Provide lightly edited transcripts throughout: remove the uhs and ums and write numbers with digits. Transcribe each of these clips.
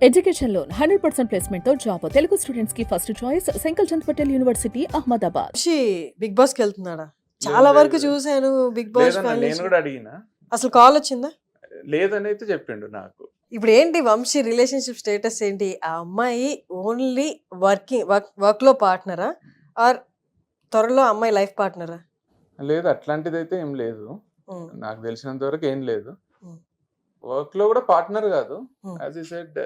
Education loan 100% placement తో job Telugu students కి first choice Sankal Chand Patel university Ahmedabad. Bigg Boss కి వెళ్తున్నాడా? చాలా వరకు చూసాను బిగ్ బాస్. నేను కూడా అడిగినా, అసలు కాల్ వచ్చిందా? లేదని అయితే చెప్పిండు నాకు. ఇప్పుడు ఏంటి వంశీ రిలేషన్షిప్ స్టేటస్ ఏంటి? ఆ అమ్మాయి ఓన్లీ వర్క్ లో పార్ట్నరా ఆర్ త్వరలో అమ్మాయి లైఫ్ పార్ట్నరా? లేదు, అట్లాంటిది అయితే ఏం లేదు. నాకు తెలిసినంత వరకు ఏం లేదు. వర్క్ లో కూడా పార్ట్నర్ కాదు. యాజ్ యూ సెడ్,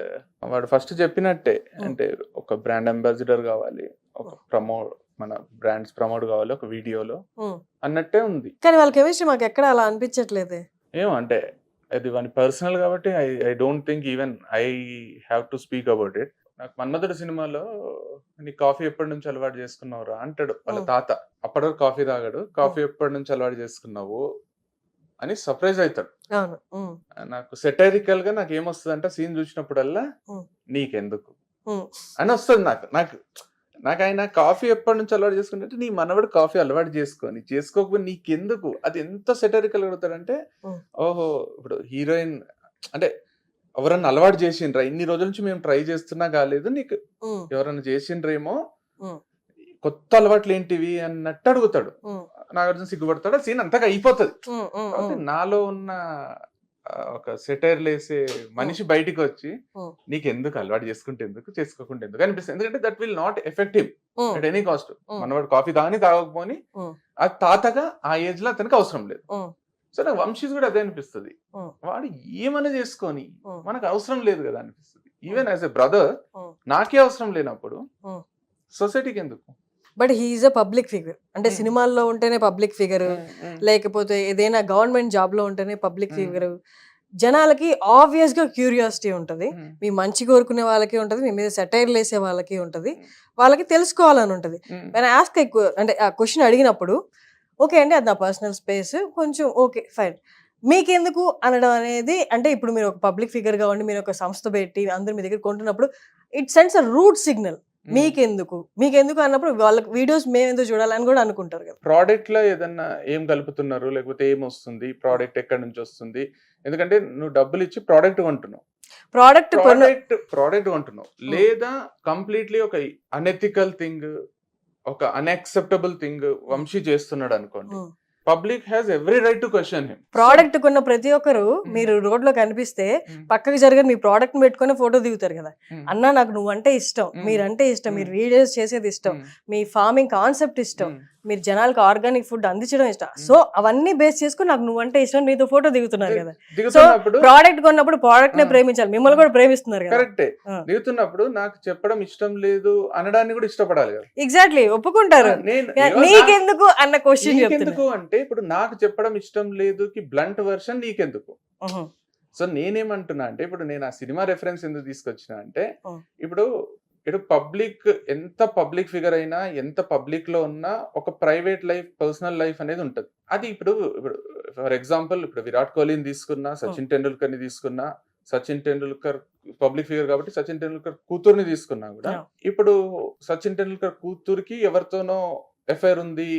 వాడు ఫస్ట్ చెప్పినట్టే, అంటే ఒక బ్రాండ్ అంబాసిడర్ కావాలి, ఒక మన బ్రాండ్స్ ప్రమోట్ కావాలి ఒక వీడియోలో అన్నట్టే ఉంది. కానీ వాళ్ళ కెమిస్ట్రీ మాకు ఎక్కడ అలా అనిపించట్లేదే. ఏమో అంటే అది వాని పర్సనల్ కాబట్టి I don't think even I have to speak about it. నాకు మన్మధుడు సినిమాలో నీ కాఫీ ఎప్పటి నుంచి అలవాటు చేసుకున్నావురా అంటాడు వాళ్ళ తాత. అప్పటి వరకు కాఫీ తాగాడు, కాఫీ ఎప్పటి నుంచి అలవాటు చేసుకున్నావు అని సర్ప్రైజ్ అవుతాడు. నాకు సెటైరికల్ గా నాకు ఏమొస్తుంది అంటే సీన్ చూసినప్పుడల్లా నీకెందుకు అని వస్తుంది. నాకు ఆయన కాఫీ ఎప్పటి నుంచి అలవాటు చేసుకుంటే నీ మనవడు కాఫీ అలవాటు చేసుకోకపోతే నీకెందుకు, అది ఎంత సెటైరికల్ అడుగుతాడంటే, ఓహో ఇప్పుడు హీరోయిన్ అంటే ఎవరన్నా అలవాటు చేసిండ్రా, ఇన్ని రోజుల నుంచి మేము ట్రై చేస్తున్నా కాలేదు, నీకు ఎవరన్నా చేసిండ్రేమో, కొత్త అలవాట్లు ఏంటివి అన్నట్టు అడుగుతాడు. నాగార్జున సిగ్గుపడతాడు, ఆ సీన్ అంతగా అయిపోతుంది. నాలో ఉన్న ఒక సెటైర్ లేసే మనిషి బయటికి వచ్చి నీకెందుకు అలవాటు చేసుకుంటే ఎందుకు, చేసుకోకుండా ఎందుకు అనిపిస్తుంది. ఎందుకంటే that will not effective at any cost. మనవాడు కాఫీ తాగకపోని ఆ తాతగా ఆ ఏజ్ లో అతనికి అవసరం లేదు. సో నాకు వంశీస్ కూడా అదే అనిపిస్తుంది, వాడు ఏమైనా చేసుకొని మనకు అవసరం లేదు కదా అనిపిస్తుంది. ఈవెన్ యాజ్ ఎ బ్రదర్ నాకే అవసరం లేనప్పుడు సొసైటీకి ఎందుకు? But he is a public figure. అంటే సినిమాల్లో ఉంటేనే పబ్లిక్ ఫిగర్, లేకపోతే ఏదైనా గవర్నమెంట్ జాబ్ లో ఉంటేనే పబ్లిక్ ఫిగర్. జనాలకి ఆబ్వియస్ గా క్యూరియాసిటీ ఉంటది, మీ మంచి కోరుకునే వాళ్ళకి ఉంటది, మీ మీద సెటైర్లు వేసే వాళ్ళకి ఉంటది, వాళ్ళకి తెలుసుకోవాలని ఉంటది. ఆస్క్ అంటే ఆ క్వశ్చన్ అడిగినప్పుడు ఓకే అండి అది నా పర్సనల్ స్పేస్, కొంచెం ఓకే ఫైన్, మీకెందుకు అనడం అనేది, అంటే ఇప్పుడు మీరు ఒక పబ్లిక్ ఫిగర్ గా ఉండి మీరు ఒక సంస్థ పెట్టి అందరు మీ దగ్గర కొంటున్నప్పుడు it sends a root signal. మీకెందుకు అన్నప్పుడు వాళ్ళకి వీడియోస్ మేము ఎందుకు చూడాలని కూడా అనుకుంటారు కదా. ప్రోడక్ట్ లో ఏదన్నా ఏం కలుపుతున్నారు, లేకపోతే ఏం వస్తుంది, ప్రోడక్ట్ ఎక్కడి నుంచి వస్తుంది. ఎందుకంటే నువ్వు డబ్బులు ఇచ్చి ప్రోడక్ట్ కొంటున్నావు, ప్రోడక్ట్ కొంటున్నావు, లేదా కంప్లీట్లీ ఒక అనెథికల్ థింగ్, ఒక అన్యాక్సెప్టబుల్ థింగ్ వంశీ చేస్తున్నాడు అనుకోండి, public has every right to question him. Product కొన్న ప్రతి ఒక్కరు మీరు రోడ్ లో కనిపిస్తే పక్కకి జరిగిన మీ ప్రోడక్ట్ పెట్టుకుని ఫోటో దిగుతారు కదా. అన్నా నాకు నువ్వంటే ఇష్టం, మీరంటే ఇష్టం, మీరు వీడియోస్ చేసేది ఇష్టం, మీ ఫార్మింగ్ కాన్సెప్ట్ ఇష్టం, మీరు జనాలకు ఆర్గానిక్ ఫుడ్ అందించడం ఇష్టం. సో అవన్నీ బేస్ చేసుకుని నాకు నువ్వంటే ఇష్టం, నీతో ఫోటో దిగుతున్నారు కదా. సో ప్రోడక్ట్ కొన్నప్పుడు ప్రోడక్ట్ నే ప్రేమించాలి, మిమ్మల్ని కూడా ప్రేమిస్తున్నారు కదా. కరెక్టే. దిగుతున్నప్పుడు నాకు చెప్పడం ఇష్టం లేదు అనడాన్ని కూడా ఇష్టపడాలి కదా. ఎగ్జాక్ట్లీ, ఒప్పుకుంటారు. నీకెందుకు అన్న క్వశ్చన్ ఎందుకు అంటే, ఇప్పుడు నాకు చెప్పడం ఇష్టం లేదు కి బ్లంట్ వర్షన్ నీకెందుకు. సో నేనేమంటున్నా అంటే, ఇప్పుడు నేను ఆ సినిమా రెఫరెన్స్ ఎందుకు తీసుకొచ్చిన అంటే, ఇప్పుడు పబ్లిక్ ఎంత పబ్లిక్ ఫిగర్ అయినా, ఎంత పబ్లిక్ లో ఉన్నా ఒక ప్రైవేట్ లైఫ్, పర్సనల్ లైఫ్ అనేది ఉంటది. అది ఇప్పుడు ఫర్ ఎగ్జాంపుల్ ఇప్పుడు విరాట్ కోహ్లీని తీసుకున్నా, సచిన్ టెండూల్కర్ ని తీసుకున్నా, సచిన్ టెండూల్కర్ పబ్లిక్ ఫిగర్ కాబట్టి సచిన్ టెండూల్కర్ కూతుర్ని తీసుకున్నా కూడా, ఇప్పుడు సచిన్ టెండూల్కర్ కూతురికి ఎవరితోనో ఎఫైర్ ఉంది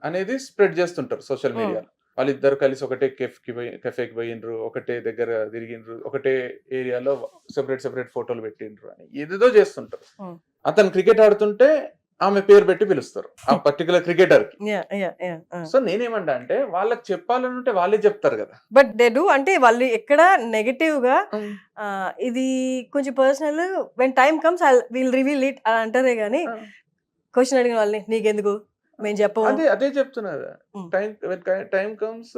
అనేది స్ప్రెడ్ చేస్తుంటారు సోషల్ మీడియాలో. వాళ్ళిద్దరు కలిసి ఒకటే కెఫేకి పోయిండ్రు, ఒకటే దగ్గర తిరిగిండ్రు, ఒకటే ఏరియాలో సెపరేట్ ఫోటోలు పెట్టిండ్రు అని ఏదేదో చేస్తుంటారు. అతను క్రికెట్ ఆడుతుంటే ఆమె పేరు పెట్టి పిలుస్తారు ఆ పర్టికులర్ క్రికెటర్ కి. సో నేనేమంటా అంటే, వాళ్ళకి చెప్పాలనుంటే వాళ్ళే చెప్తారు కదా. బట్ దే డూ, అంటే వాళ్ళు ఎక్కడ నెగటివ్ గా ఇది కొంచెం personal, when time comes will reveal it అని అంటారే గానీ, క్వశ్చన్ అడిగిన వాళ్ళని నీకెందుకు మేము చెప్పము. అదే చెప్తున్నారు, time comes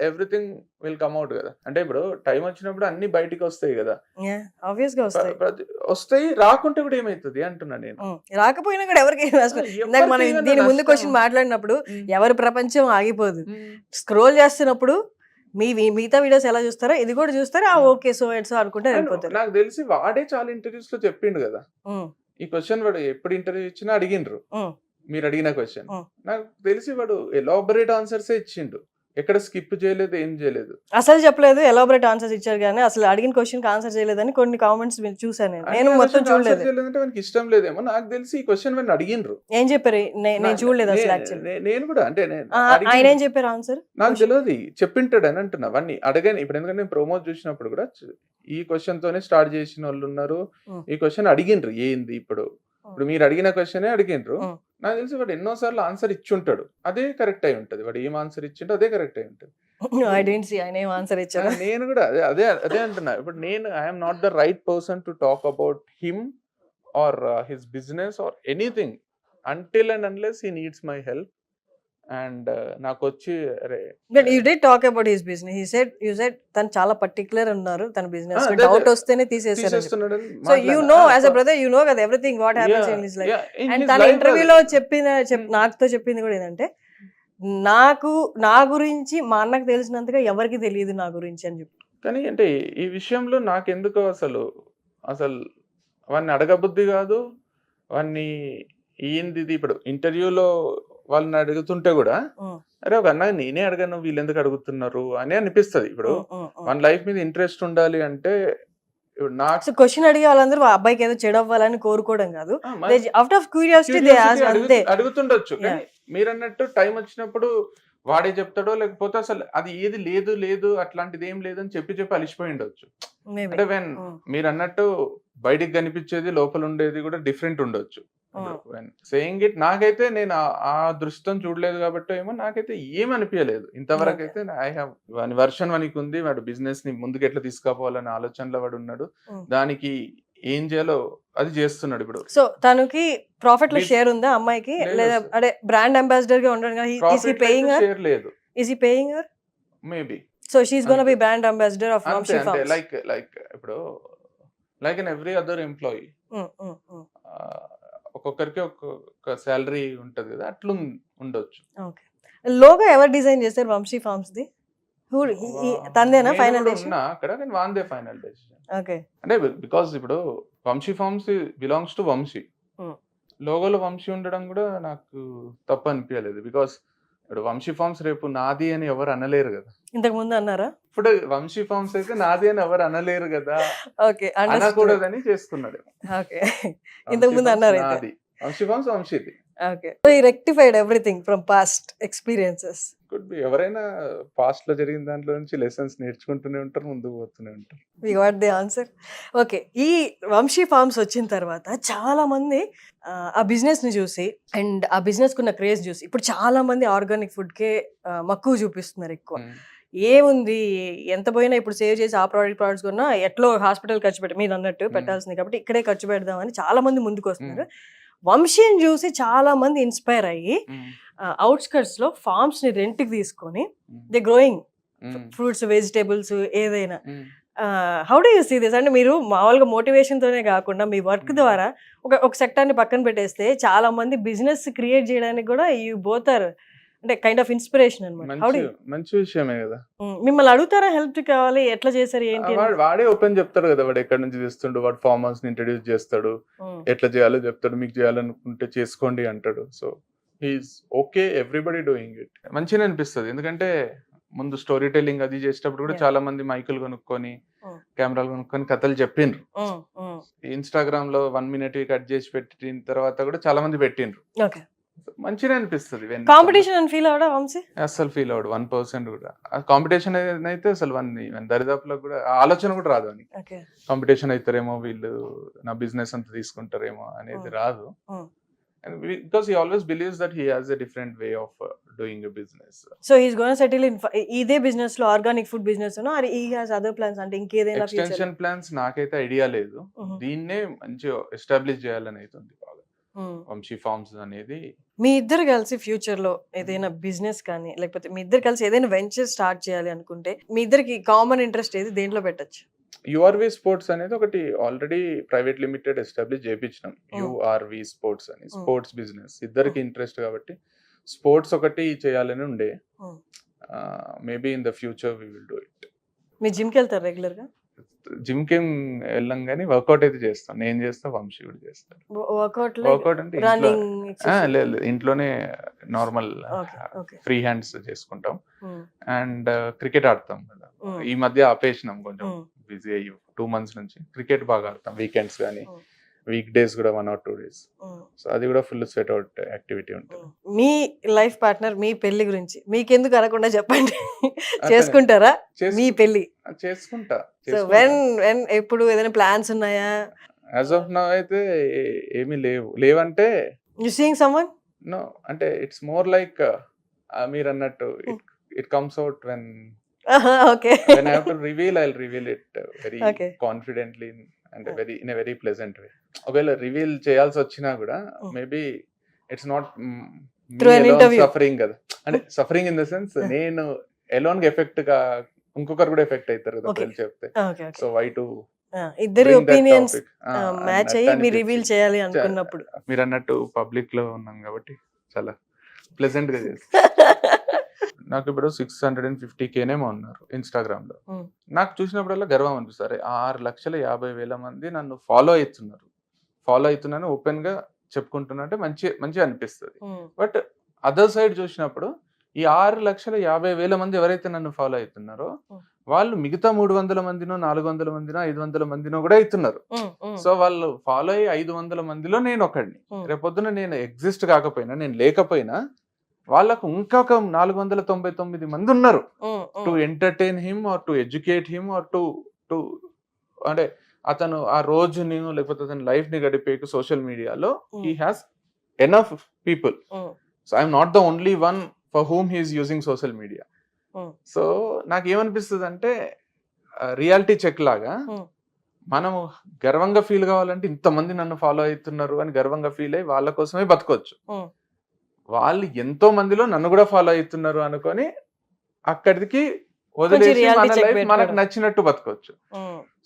everything will come out కదా. అంటే ఇప్పుడు టైం వచ్చినప్పుడు అన్ని బయటికి వస్తాయి కదా. ఆబ్వియస్ గా వస్తాయి, రాకుంటే కూడా ఏమైతుంది అంటున్నా నేను. రాకపోయినా కూడా ఎవరికి ఇందాక మనం దీని ముందు క్వశ్చన్ మాట్లాడినప్పుడు ఎవరి ప్రపంచం ఆగిపోదు. స్క్రోల్ చేస్తున్నప్పుడు మిగతా వీడియోస్ ఎలా చూస్తారో ఇది కూడా చూస్తారా, ఓకే సో ఇట్స్ అనుకుంటే వెళ్ళిపోతారు. నాకు తెలిసి వాడే చాలా ఇంటర్వ్యూస్ లో చెప్పిండు కదా ఈ క్వశ్చన్. వాడు ఎప్పుడు ఇంటర్వ్యూ ఇచ్చినా అడిగిండ్రు, మీరు అడిగిన క్వశ్చన్ నాకు తెలిసి వాడు ఎలాబరేట్ ఆన్సర్స్ ఇచ్చిండు, ఎక్కడ స్కిప్ చేయలేదు, ఏం చేయలేదు, అసలు చెప్పలేదు. ఎలాబరేట్ ఆన్సర్స్ ఇచ్చారు కానీ అసలు అడిగిన క్వశ్చన్ కి ఆన్సర్ చేయలేదని కొన్ని కామెంట్స్ చూసాను. నేను మొత్తం చూడలేదు. మనకి ఇష్టం లేదేమో నాకు తెలిసి ఈ క్వశ్చన్ వాడిని అడిగిండ్రు. ఏం చెప్పారు నేను చూడలేదు అసలు. నేను కూడా అంటే ఆయన ఏం చెప్పారు ఆన్సర్ నాకు తెలియదు, చెప్పింటాడు అని అంటున్నా. వాడిని అడగాను ఇప్పుడు, ఎందుకంటే నేను ప్రోమో చూసినప్పుడు కూడా ఈ క్వశ్చన్ తోనే స్టార్ట్ చేసిన వాళ్ళు ఉన్నారు. ఈ క్వశ్చన్ అడిగిండ్రు ఏంది ఇప్పుడు మీరు అడిగిన క్వశ్చనే అడిగిండ్రు. నాకు తెలిసి వాడు ఎన్నోసార్లు ఆన్సర్ ఇచ్చి ఉంటాడు, అదే కరెక్ట్ అయి ఉంటది. వాడు ఏం ఆన్సర్ ఇచ్చిండో అదే కరెక్ట్ అయి ఉంటది. ఆయన ఏం ఆన్సర్ ఇచ్చారు? నేను కూడా అదే అదే అంటున్నా. ఇప్పుడు నేను I'm not the right person to talk about him or his business or anything until and unless he needs my help. And నాకు వచ్చి అరే but you did talk about his business. You said తను చాలా particular ఉన్నారు తన business లో, doubt వస్తేనే తీసేశారు. So you know as a brother you know కదా everything what happens in his life. And తన ఇంటర్వ్యూలో నాకుతో చెప్పింది కూడా ఏంటంటే నా గురించి మా అన్నకు తెలిసినంతగా ఎవరికి తెలియదు నా గురించి అని చెప్పి. కానీ అంటే ఈ విషయంలో నాకెందుకో అసలు వాడిని అడగబుద్ధి కాదు. వాడిని ఏంది ఇప్పుడు ఇంటర్వ్యూలో వాళ్ళని అడుగుతుంటే కూడా అరే ఒక అన్న నేనే అడగను వీళ్ళు ఎందుకు అడుగుతున్నారు అని అనిపిస్తుంది. ఇప్పుడు మన లైఫ్ మీద ఇంట్రెస్ట్ ఉండాలి అంటే నాకు క్వశ్చన్ అడిగే వాళ్ళందరూ ఆ అబ్బాయికి ఏదో చెడు అవ్వాలని కోరుకోవడం కాదు, అవుట్ ఆఫ్ క్యూరియాసిటీ అడుగుతుండొచ్చు. కానీ మీరు అన్నట్టు టైం వచ్చినప్పుడు వాడే చెప్తాడో లేకపోతే అసలు అది ఏది లేదు అట్లాంటిది ఏం లేదని చెప్పి అలిసిపోయి ఉండొచ్చు. అంటే వెన్ మీరు అన్నట్టు బయటికి కనిపించేది లోపల ఉండేది కూడా డిఫరెంట్ ఉండొచ్చు. సేయింగ్ ఇట్ నాకైతే నేను ఆ దృష్టితో చూడలేదు కాబట్టి ఏమో నాకైతే ఏమనిపించలేదు ఇంతవరకు అయితే. ఐ హావ్ వాని వర్షన్ వానికి ఉంది, వాడు బిజినెస్ ని ముందుకు ఎట్లా తీసుకుపోవాలనే ఆలోచనలో వాడు ఉన్నాడు, దానికి ఏం చేయాలో అది చేస్తున్నాడు ఇప్పుడు. సో తనకి ప్రాఫిట్ లో షేర్ ఉందా అమ్మాయికి, లేదా అంటే బ్రాండ్ అంబాసిడర్ గా ఉండడం? షేర్ లేదు. Is he paying her? Maybe. So she is gonna be brand ambassador of Vamshi farms. Like ఇప్పుడు like in every other employee ఒక్కొక్కరికి ఒక్కొక్క శాలరీ ఉంటది కదా, అట్లా ఉండొచ్చు. ఓకే. లోగో ఎవరు డిజైన్ చేశారు వంశీ ఫార్మ్స్ ది? తందేనా ఫైనల్ డెసిషన్? అక్కడ కానీ వాందే ఫైనల్ డెసిషన్. ఓకే. అంటే బికాస్ ఇప్పుడు Vamshi farms belongs to Vamshi, లోగోలో వంశీ ఉండడం కూడా నాకు తప్పు అనిపించలేదు. బికాస్ ఇప్పుడు వంశీ ఫార్మ్స్ రేపు నాది అని ఎవరు అనలేరు కదా. ఇంతకు ముందు అన్నారా? ఇప్పుడు వంశీ ఫార్మ్స్ అయితే నాది అని ఎవరు అనలేరు కదా, ఓకే, అనకూడదని చేసుకున్నాడు. ఓకే, ఇంతకు ముందు అన్నారు నాది వంశీ ఫార్మ్స్ వంశీది. Okay. So he rectified everything from past experiences. Could be. ఎవరైనా పాస్ట్ లో జరిగిన దాంట్లో నుంచి లెసన్స్ నేర్చుకుంటూనే ఉంటారు, ముందుకు పోతూనే ఉంటారు. We got the answer. Okay. ఈ వంశీ ఫార్మ్స్ వచ్చిన తర్వాత చాలా మంది ఆ బిజినెస్ ని చూసి అండ్ ఆ బిజినెస్ కున్న క్రేజ్ చూసి ఇప్పుడు చాలా మంది ఆర్గానిక్ ఫుడ్ కే మక్కువ చూపిస్తున్నారు ఎక్కువ. ఏముంది ఎంత పోయినా ఇప్పుడు సేవ్ చేసి ఆ ప్రోడక్ట్స్ కొన్నా ఎట్లో హాస్పిటల్ ఖర్చు పెట్టి మీరు అన్నట్టు పెట్టాల్సింది కాబట్టి ఇక్కడే ఖర్చు పెడదామని చాలా మంది ముందుకు వస్తున్నారు. వంశీని చూసి చాలా మంది ఇన్స్పైర్ అయ్యి అవుట్స్కట్స్ లో ఫార్మ్స్ ని రెంట్ కి తీసుకొని దే గ్రోయింగ్ ఫ్రూట్స్ వెజిటేబుల్స్ ఏదైనా. How do you see this? అంటే మీరు మామూలుగా మోటివేషన్ తోనే కాకుండా మీ వర్క్ ద్వారా ఒక సెక్టర్ ని పక్కన పెట్టేస్తే చాలా మంది బిజినెస్ క్రియేట్ చేయడానికి కూడా యూ బోత్ ఆర్ అంటే కైండ్ ఆఫ్ ఇన్స్పిరేషన్ అన్నమాట. మంచి విషయమే కదా. మిమ్మల్ని అడుగుతారా హెల్ప్ కావాలి, ఎట్లా చేశారు ఏంటి? వాడే ఓపెన్ చెప్తాడు కదా, వాడు ఎక్కడి నుంచి తీస్తుండు, వాడు ఫార్మర్స్ ని ఇంట్రడ్యూస్ చేస్తాడు, ఎట్లా చేయాలో చెప్తాడు, మీకు చేయాలనుకుంటే చేసుకోండి అంటాడు. So he is okay, everybody doing it. మంచిగా అనిపిస్తుంది. ఎందుకంటే ముందు స్టోరీ టెల్లింగ్ అది చేసేటప్పుడు కూడా చాలా మంది మైకులు కొనుక్కొని కెమెరాలు కొనుక్కొని కథలు చెప్పిండ్రు. ఇన్స్టాగ్రామ్ లో 1 minute కట్ చేసి పెట్టిన తర్వాత కూడా చాలా మంది పెట్టిండ్రు. మంచిగా అనిపిస్తుంది. కాంపిటీషన్ అని ఫీల్ అవడా వంశీ? అసలు ఫీల్ అవడు 1% కూడా. కాంపిటీషన్ అయితే అసలు దరిదాపులో కూడా ఆలోచన కూడా రాదు అని. కాంపిటీషన్ అవుతారేమో, వీళ్ళు నా బిజినెస్ అంతా తీసుకుంటారేమో అనేది రాదు. Because he always believes that he has a different way of doing a business. So he's going to settle in ఇదే బిజినెస్ లో, ఆర్గానిక్ ఫుడ్ బిజినెస్ లో, or he has other plans అంటే ఇంకేదైనా ఎక్స్టెన్షన్ ప్లాన్స్ నాకైతే idea లేదు. దీన్నే మంచిగా establish చేయాలని అవుతుంది బాగా వంశీ ఫార్మ్స్ అనేది. మీ ఇద్దరు కలిసి ఫ్యూచర్ లో ఏదైనా బిజినెస్ కానీ లేకపోతే మీ ఇద్దరు కలిసి ఏదైనా వెంచర్ స్టార్ట్ చేయాలి అనుకుంటే మీ ఇద్దరికి కామన్ ఇంట్రెస్ట్ ఏది, దేంట్లో పెట్టచ్చు? యుఆర్వి స్పోర్ట్స్ అనేది ఒకటి ఆల్రెడీ ప్రైవేట్ లిమిటెడ్ ఎస్టాబ్లిష్ చేయించినాం. యుఆర్వి స్పోర్ట్స్ అని, స్పోర్ట్స్ బిజినెస్. ఇద్దరికి ఇంట్రెస్ట్ కాబట్టి స్పోర్ట్స్ ఒకటి చేయాలని ఉండే. Maybe in the future we will do it. మీ జిమ్ కి వెళ్తారు రెగ్యులర్ గా? జిమ్ కి వెళ్ళాం కానీ వర్కౌట్ అయితే చేస్తాను. నేను చేస్తా, వంశీ కూడా చేస్తాడు. వర్కౌట్ అంటే లేదు, ఇంట్లోనే నార్మల్ ఫ్రీ హ్యాండ్స్ చేసుకుంటాం. అండ్ క్రికెట్ ఆడతాం కదా. ఈ మధ్య ఆపేసినాం, కొంచెం బిజీ అయ్యి 2 months నుంచి. క్రికెట్ బాగా ఆడతాం వీకెండ్స్ కానీ. వీక్ డేస్ కూడా 1 or 2 days. సో అది కూడా ఫుల్ స్వెట్ అవుట్ యాక్టివిటీ ఉంటుంది. మీ లైఫ్ పార్ట్నర్ మీ పెళ్లి గురించి మీకెందుకు అనకుండా చెప్పండి. చేసుకుంటారా మీ పెళ్లి? చేసుకుంటా. సో వెన్ ఎప్పుడు ఏదైనా ప్లాన్స్ ఉన్నాయా? యాజ్ ఆఫ్ నౌ అయితే ఏమీ లేవంటే యు సీయింగ్ సమ్వన్? నో, అంటే ఇట్స్ మోర్ లైక్ మీరు అన్నట్టు it comes out when okay when I have to reveal, I'll reveal it very Okay. confidently and in a very pleasant way. ఒకవేళ reveal చేయాల్సి వచ్చినా కూడా maybe it's not Through an interview. Suffering కదా, అంటే suffering in the sense నేను alone గా effect గా ఇంకొకరు కూడా ఎఫెక్ట్ అవుతారు కదా Okay. పెళ్లి చెప్తే. Okay, okay. So why to ఇద్దరి ఒపీనియన్స్ మ్యాచ్ అయ్యి మీరు రివీల్ చేయాలి అనుకున్నప్పుడు మీరు అన్నట్టు పబ్లిక్ లో ఉన్నాం కాబట్టి చాలా ప్లెజెంట్ గా చేస్తాను. నాకు ఇప్పుడు 650Kనేమో ఉన్నారు ఇన్స్టాగ్రామ్ లో. నాకు చూసినప్పుడల్లా గర్వం అనిపిస్తారు. 6,50,000 మంది నన్ను ఫాలో అవుతున్నాను ఓపెన్ గా చెప్పుకుంటున్నా అంటే మంచిగా అనిపిస్తుంది. బట్ అదర్ సైడ్ చూసినప్పుడు ఈ 6,50,000 మంది ఎవరైతే నన్ను ఫాలో అవుతున్నారో వాళ్ళు మిగతా 300 మందినో 400 మందినో 500 మందినో కూడా అవుతున్నారు. సో వాళ్ళు ఫాలో అయ్యి 500 మందిలో నేను ఒకడిని. రేపొద్దున నేను ఎగ్జిస్ట్ కాకపోయినా, నేను లేకపోయినా వాళ్ళకు ఇంకొక 499 మంది ఉన్నారు to entertain him or to educate him or to అంటే అతను ఆ రోజుని లేకపోతే అతని లైఫ్ ని గడిపే సోషల్ మీడియాలో he has enough people. So I'm not the only one for whom he is using social media. So నాకు ఏమనిపిస్తుంది అంటే రియాలిటీ చెక్ లాగా మనము గర్వంగా ఫీల్ కావాలంటే ఇంతమంది నన్ను ఫాలో అవుతున్నారు అని గర్వంగా ఫీల్ అయ్యి వాళ్ళ కోసమే బతకొచ్చు. వాళ్ళు ఎంతో మందిలో నన్ను కూడా ఫాలో అవుతున్నారు అనుకొని అక్కడికి వదిలేసి మన లైఫ్ మనకు నచ్చినట్టు బతకొచ్చు.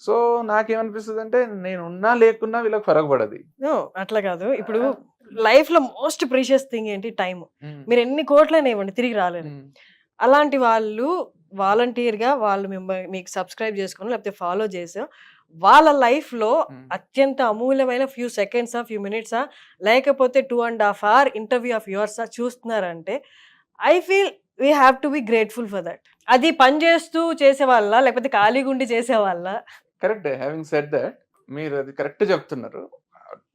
సో నాకేమనిపిస్తుంది అంటే నేను ఉన్నా లేకున్నా వీళ్ళకి ఫరక్ పడది. అట్లా కాదు. ఇప్పుడు లైఫ్ లో మోస్ట్ ప్రీషియస్ థింగ్ ఏంటి? టైం. మీరు ఎన్ని కోట్లైనా ఇవ్వండి తిరిగి రాలేదు. అలాంటి వాళ్ళు వాలంటీర్ గా వాళ్ళు మీకు సబ్స్క్రైబ్ చేసుకుని లేకపోతే ఫాలో చేసా వాళ్ళ లైఫ్ లో అత్యంత అమూల్యమైన ఫ్యూ సెకండ్సా ఫ్యూ మినిట్సా లేకపోతే 2.5 hour ఇంటర్వ్యూ ఆఫ్ యువర్సా చూస్తున్నారంటే I feel we have to be grateful for that. అది పని చేస్తూ చేసేవాళ్ళ లేకపోతే ఖాళీగా ఉండి చేసేవాళ్ళ? కరెక్ట్. హ్యావింగ్ సెడ్ దట్ మీరు అది కరెక్ట్ చెప్తున్నారు.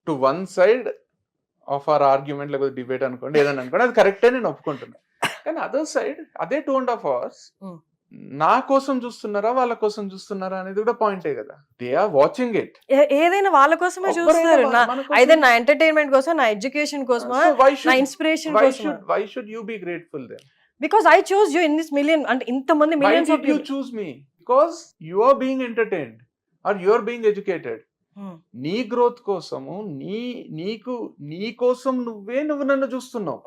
To one side of our argument లేకపోతే డిబేట్ అనుకోండి ఏదైనా అనుకోండి అది కరెక్టే, నేను ఒప్పుకుంటున్నాను. కానీ అదర్ సైడ్ అదే 2.5 hours నా కోసం చూస్తున్నారా వాళ్ళ కోసం చూస్తున్నారా అనేది కూడా పాయింటే కదా. They are watching it. ఏదైనా వాళ్ళ కోసమే చూస్తారు. అయితే నా ఎంటర్టైన్మెంట్ కోసం, నా ఎడ్యుకేషన్ కోసం, నా ఇన్స్పిరేషన్ కోసం. Why should you be grateful then? Because I choose you in this million, అంటే ఇంతమంది millions of you choose me because you are being entertained or you are being educated. నీ growth కోసము నీ కోసం నువ్వు నన్ను చూస్తున్నావు.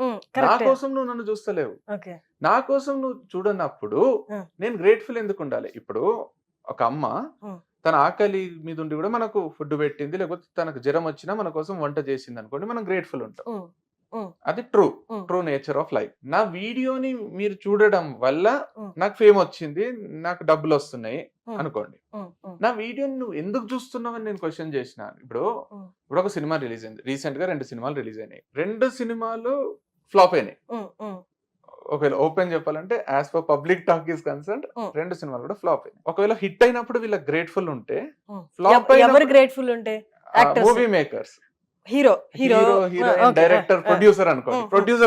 నా కోసం నువ్వు నన్ను చూస్తలేవు. నా కోసం నువ్వు చూడనప్పుడు నేను గ్రేట్ఫుల్ ఎందుకు ఉండాలి? ఇప్పుడు ఒక అమ్మ తన ఆకలి మీద ఉండి కూడా మనకు ఫుడ్ పెట్టింది, లేకపోతే తనకు జ్వరం వచ్చినా మన కోసం వంట చేసింది అనుకోండి, మనం గ్రేట్ఫుల్ ఉంటాం. అది ట్రూ నేచర్ ఆఫ్ లైఫ్. నా వీడియోని మీరు చూడడం వల్ల నాకు ఫేమ్ వచ్చింది, నాకు డబ్బులు వస్తున్నాయి అనుకోండి. నా వీడియోని నువ్వు ఎందుకు చూస్తున్నావు అని నేను క్వశ్చన్ చేసిన. ఇప్పుడు ఒక సినిమా రిలీజ్ అయింది, రీసెంట్ గా 2 సినిమాలు రిలీజ్ అయినాయి. 2 సినిమాలు ఫ్లాప్ అయినాయి. ఒకవేళ ఓపెన్ చెప్పాలంటే as per public talk is concerned 2 సినిమాలు కూడా ఫ్లాప్ అయినాయి. ఒకవేళ హిట్ అయినప్పుడు వీళ్ళకి గ్రేట్ఫుల్ ఉంటే, ఫ్లాప్ ఎవరు గ్రేట్ఫుల్ ఉంటే? Movie makers, hero director, producer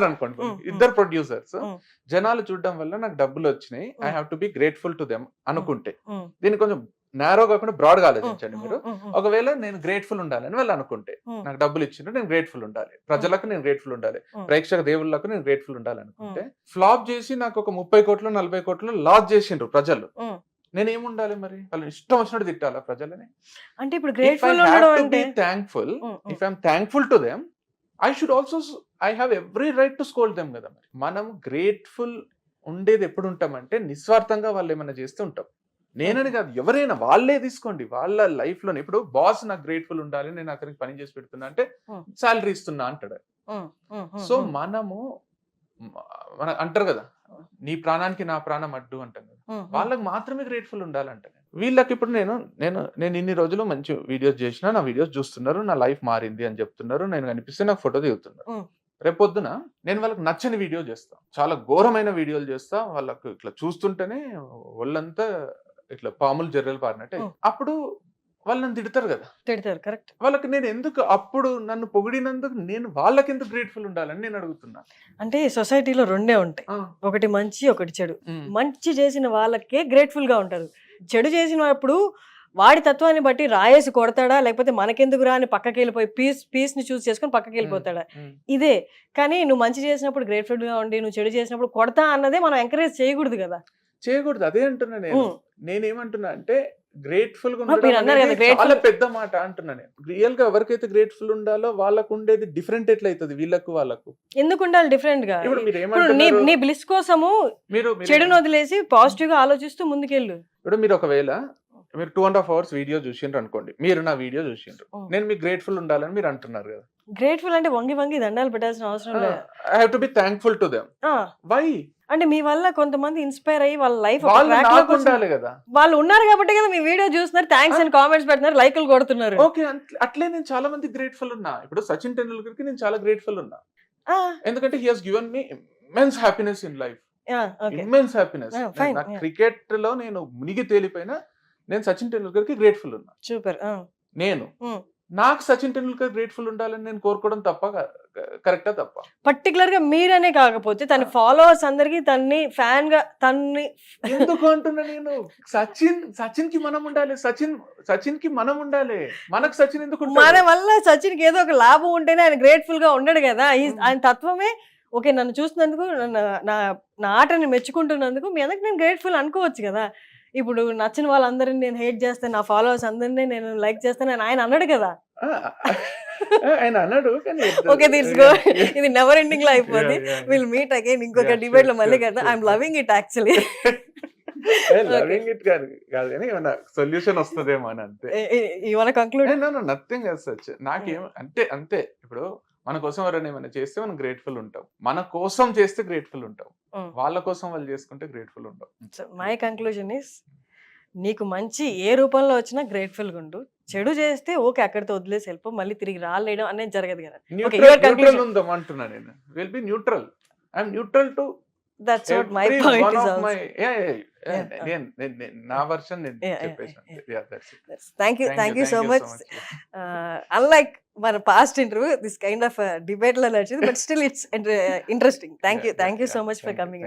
అనుకోండి ఇద్దరు ప్రొడ్యూసర్స్ జనాలు చూడడం వల్ల నాకు డబ్బులు వచ్చినాయి, I have to be grateful to them అనుకుంటే, దీన్ని కొంచెం నేరో కాకుండా బ్రాడ్ గా ఆలోచించండి మీరు. ఒకవేళ నేను గ్రేట్ఫుల్ ఉండాలని వాళ్ళు అనుకుంటే, నాకు డబ్బులు ఇచ్చిండ్రు నేను గ్రేట్ఫుల్ ఉండాలి, ప్రజలకు నేను గ్రేట్ఫుల్ ఉండాలి, ప్రేక్షక దేవుళ్ళకు నేను గ్రేట్ఫుల్ ఉండాలి అనుకుంటే, ఫ్లాప్ చేసి నాకు ఒక 30 కోట్లు 40 కోట్లు లాస్ చేసిండ్రు ప్రజలు, నేనేముండాలి మరి? వాళ్ళు ఇష్టం వచ్చినట్టు తిట్టాలా ప్రజలని? అంటే ఇప్పుడు గ్రేట్ఫుల్ ఉండడం అంటే thankful. If I'm thankful to them, I have every right to scold them కదా. మరి మనం గ్రేట్ఫుల్ ఉండేది ఎప్పుడు ఉంటామంటే నిస్వార్థంగా వాళ్ళు ఏమైనా చేస్తూ ఉంటాం. నేనని కాదు, ఎవరైనా వాళ్ళే తీసుకోండి, వాళ్ళ లైఫ్ లో. ఇప్పుడు బాస్ నాకు గ్రేట్ఫుల్ ఉండాలి, నేను అక్కడికి పని చేసి పెడుతున్నా అంటే శాలరీ ఇస్తున్నా అంటాడు. సో మనము అంటారు కదా, నీ ప్రాణానికి నా ప్రాణం అడ్డు అంటాం కదా, వాళ్ళకి మాత్రమే గ్రేట్ఫుల్ ఉండాలంట. వీళ్ళకి ఇప్పుడు నేను ఇన్ని రోజులు మంచి వీడియోస్ చేసినా, నా వీడియోస్ చూస్తున్నారు, నా లైఫ్ మారింది అని చెప్తున్నారు, నేను కనిపిస్తే నాకు ఫోటో దిగుతున్నారు. రేపొద్దున నేను వాళ్ళకి నచ్చని వీడియో చేస్తా, చాలా ఘోరమైన వీడియోలు చేస్తా, వాళ్ళకు ఇట్లా చూస్తుంటేనే ఒళ్ళంతా ఇట్లా పాములు జర్రెలు పారినట్టే. అప్పుడు వాళ్ళు నన్ను తిడతారు కదా. తిడతారు, కరెక్ట్. వాళ్ళకి నేను ఎందుకు అప్పుడు నన్ను పొగిడినందుకు నేను వాళ్ళకి ఎందుకు గ్రేట్ఫుల్ ఉండాలని నేను అడుగుతున్నా. అంటే సొసైటీలో రెండే ఉంటాయి, ఒకటి మంచి ఒకటి చెడు. మంచి చేసిన వాళ్ళకే గ్రేట్ఫుల్ గా ఉంటారు. చెడు చేసినప్పుడు వాడి తత్వాన్ని బట్టి రాయేసి కొడతాడా, లేకపోతే మనకెందుకు రా అని పక్కకి వెళ్ళిపోయి పీస్ ని చూస్ చేసుకొని పక్కకి వెళ్ళిపోతాడా, ఇదే. కానీ నువ్వు మంచి చేసినప్పుడు గ్రేట్ఫుల్ గా ఉండి నువ్వు చెడు చేసినప్పుడు కొడతా అన్నదే మనం ఎంకరేజ్ చేయకూడదు కదా. చేయకూడదు, అదే అంటున్నా నేను. నేనేమంటున్నా అంటే గ్రేట్ఫుల్ గా మీరు అన్నారు కదా, ఉండడం grateful- చాలా పెద్ద మాట అంటున్నా నేను. రియల్ గా ఎవరికైతే గ్రేట్ఫుల్ ఉండాలో వాళ్ళకు ఉండేది డిఫరెంట్ ఎట్లయితుంది వీళ్ళకు వాళ్ళకు. ఎందుకు ఉండాలి డిఫరెంట్ గా? ఇప్పుడు మీరు ఇప్పుడు ఏమంటున్నారు, నీ బ్లిస్ కోసము మీరు చెడును వదిలేసి పాజిటివ్ గా ఆలోచిస్తూ ముందుకెళ్ళు. ఇప్పుడు మీరు ఒకవేళ మీరు 2.5 hours వీడియో చూసిండ్రు అనుకోండి, మీరు నా వీడియో చూసిండ్రు, నేను మీకు గ్రేట్ఫుల్ ఉండాలని మీరు అంటున్నారు కదా. గ్రేట్ఫుల్ అంటే వంగి వంగి దండాలు పెట్టాల్సిన అవసరం లేదు. I have to be thankful to them. Why? అంటే మీ వల్ల కొంతమంది ఇన్స్పైర్ అయ్యి వాళ్ళ లైఫ్ వాళ్ళు నాకు ఉండాలి కదా. వాళ్ళు ఉన్నారు కాబట్టి కదా మీ వీడియో చూస్తున్నారు, థ్యాంక్స్ అని కామెంట్స్ పెడుతున్నారు, లైక్లు కొడుతున్నారు. ఓకే, అట్లే నేను చాలా మంది గ్రేట్ఫుల్ ఉన్నా. ఇప్పుడు సచిన్ టెండూల్కర్ కి నేను చాలా గ్రేట్ఫుల్ ఉన్నా, ఎందుకంటే he has given me immense happiness in life. Immense happiness. నా క్రికెట్ లో నేను మునిగి తేలిపోయినా నేను సచిన్ టెండూల్కర్ కి గ్రేట్ఫుల్ ఉన్నా. సూపర్. నేను నాకు సచిన్ టెండూల్కర్ గ్రేట్ఫుల్ ఉండాలని నేను కోరుకోవడం తప్ప, కరెక్టా తప్ప? పర్టికులర్ గా మీరనే కాకపోతే తన ఫాలోవర్స్ అందరికి తన్ని ఫ్యాన్ గా తన్ని ఎందుకు అంటున్నా నేను, సచిన్ కి మనం ఉండాలి, సచిన్ కి మనం ఉండాలి, మనకు సచిన్ ఎందుకు మన వల్ల సచిన్ కి ఏదో ఒక లాభం ఉంటేనే ఆయన గ్రేట్ఫుల్ గా ఉండడు కదా. ఆయన తత్వమే ఓకే, నన్ను చూసినందుకు, నా ఆటని మెచ్చుకుంటున్నందుకు మీ అందరికి నేను గ్రేట్ఫుల్ అనుకోవచ్చు కదా. ఇప్పుడు నచ్చిన వాళ్ళందరినీ నేను హేట్ చేస్తాను, నా ఫాలోవర్స్ అందరినీ నేను లైక్ చేస్తాను అని ఆయన అన్నాడు కదా. ఆయన అన్నాడు. ఓకే, ఇది నెవర్ ఎండింగ్ లో అయిపోద్ది. విల్ మీట్ అగైన్ ఇంకొక డిబేట్ లో మళ్ళీ కదా. I'm loving it actually. Loving it కాదు కానీ ఏమన్నా సొల్యూషన్ వస్తుందేమో అని అంతే. You want to conclude? Nothing else such. నాకేం అంతే. ఇప్పుడు మన కోసం ఎవరైనా ఏమైనా చేస్తే మనం గ్రేట్ఫుల్ ఉంటాం, మన కోసం చేస్తే గ్రేట్ఫుల్ ఉంటాం, వాళ్ళ కోసం వాళ్ళు చేసుకుంటే గ్రేట్ఫుల్ ఉంటాం. మై కంక్లూజన్ ఇస్, నీకు మంచి ఏ రూపంలో వచ్చినా గ్రేట్ఫుల్ గా ఉండు. చెడు చేస్తే ఓకే అక్కడితో వదిలేసి వెళ్ళిపో, మళ్ళీ తిరిగి రాలేయడం అనేది జరగదు కదా. న్యూట్రల్ ఉందాం అంటున్నా నేను. Will be neutral. I'm neutral to that's what my point is also. నా వర్షన్ నేను చెప్పేసాను. Thank you so much. Unlike మన past interview, this kind of debate లో నడిచింది, but still it's interesting. Thank you so much for coming.